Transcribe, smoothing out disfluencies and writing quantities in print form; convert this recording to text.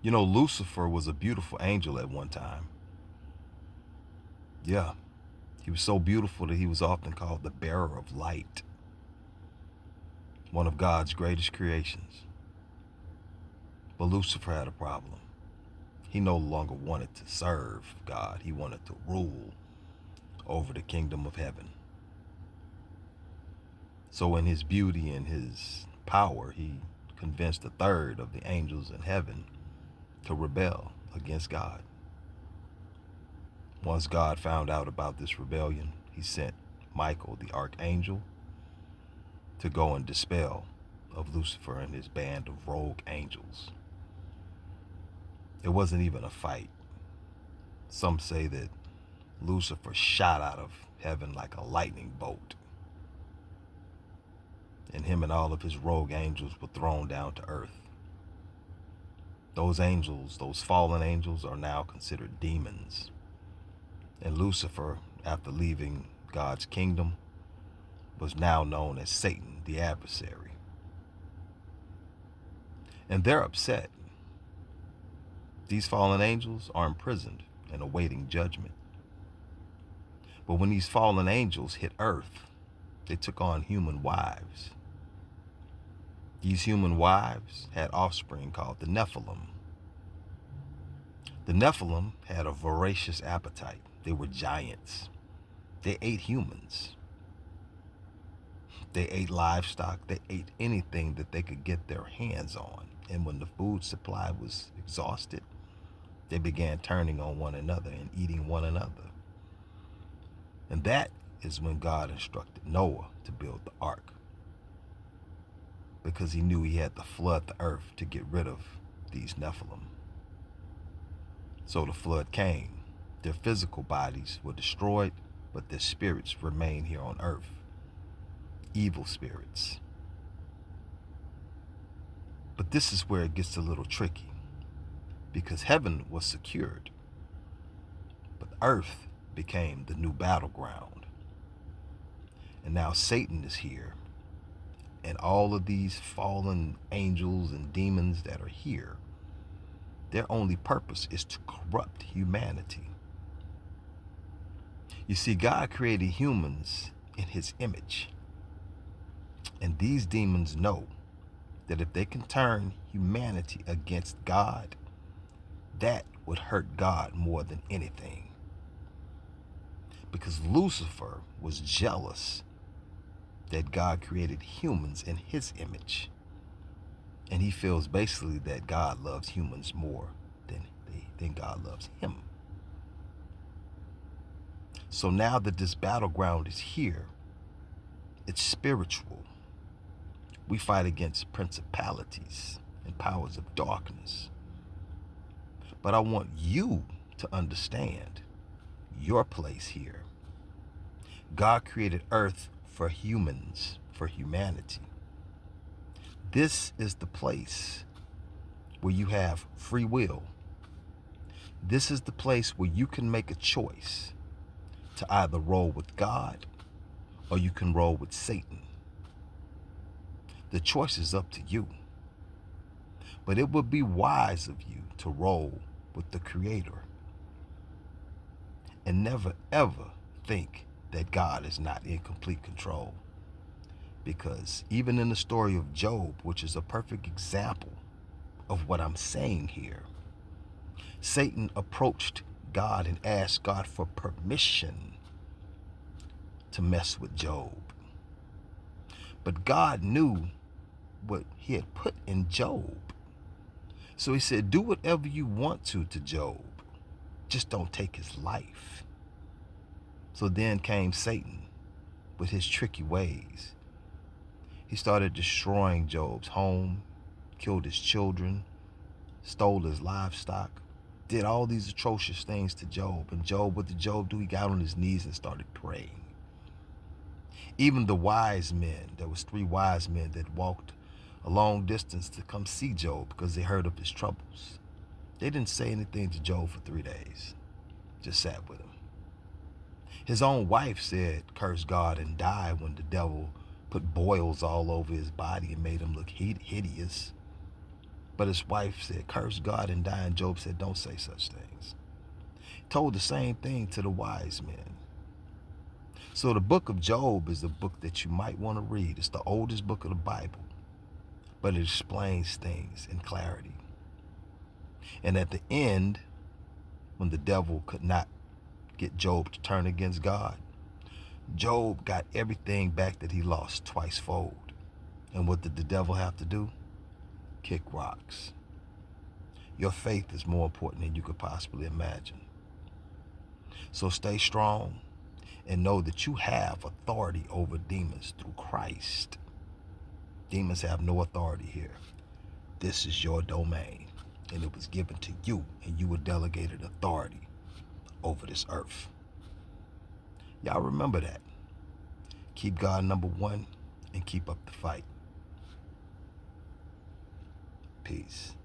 You know, Lucifer was a beautiful angel at one time. Yeah, he was so beautiful that he was often called the bearer of light, one of God's greatest creations. But Lucifer had a problem. He no longer wanted to serve God, he wanted to rule over the kingdom of heaven. So, in his beauty and his power, he convinced a third of the angels in heaven to rebel against God. Once God found out about this rebellion, he sent Michael, the archangel, to go and dispel of Lucifer and his band of rogue angels. It wasn't even a fight. Some say that Lucifer shot out of heaven like a lightning bolt, and him and all of his rogue angels were thrown down to earth. Those angels, those fallen angels, are now considered demons. And Lucifer, after leaving God's kingdom, was now known as Satan, the adversary. And they're upset. These fallen angels are imprisoned and awaiting judgment. But when these fallen angels hit earth, they took on human wives. These human wives had offspring called the Nephilim. The Nephilim had a voracious appetite. They were giants. They ate humans. They ate livestock. They ate anything that they could get their hands on. And when the food supply was exhausted, they began turning on one another and eating one another. And that is when God instructed Noah to build the ark, because he knew he had to flood the earth to get rid of these Nephilim. So the flood came. Their physical bodies were destroyed, but their spirits remain here on earth. Evil spirits. But this is where it gets a little tricky, because heaven was secured, but earth became the new battleground. And now Satan is here, and all of these fallen angels and demons that are here, their only purpose is to corrupt humanity. You see, God created humans in his image. And these demons know that if they can turn humanity against God, that would hurt God more than anything. Because Lucifer was jealous that God created humans in his image. And he feels basically that God loves humans more than God loves him. So now that this battleground is here, it's spiritual. We fight against principalities and powers of darkness. But I want you to understand your place here. God created earth for humans, for humanity. This is the place where you have free will. This is the place where you can make a choice to either roll with God or you can roll with Satan. The choice is up to you. But it would be wise of you to roll with the Creator. And never ever think that God is not in complete control. Because even in the story of Job, which is a perfect example of what I'm saying here, Satan approached God and asked God for permission to mess with Job. But God knew what he had put in Job. So he said, do whatever you want to Job. Just don't take his life. So then came Satan with his tricky ways. He started destroying Job's home, killed his children, stole his livestock, did all these atrocious things to Job. And Job, what did Job do? He got on his knees and started praying. Even the wise men, there was 3 wise men that walked a long distance to come see Job because they heard of his troubles. They didn't say anything to Job for 3 days, just sat with him. His own wife said, curse God and die, when the devil put boils all over his body and made him look hideous. But his wife said, curse God and die. And Job said, don't say such things. Told the same thing to the wise men. So the book of Job is a book that you might want to read. It's the oldest book of the Bible, but it explains things in clarity. And at the end, when the devil could not get Job to turn against God, Job got everything back that he lost twice fold. And what did the devil have to do? Kick rocks. Your faith is more important than you could possibly imagine. So stay strong and know that you have authority over demons through Christ. Demons have no authority here. This is your domain, and it was given to you, and you were delegated authority over this earth. Y'all remember that. Keep God number one and keep up the fight. Peace.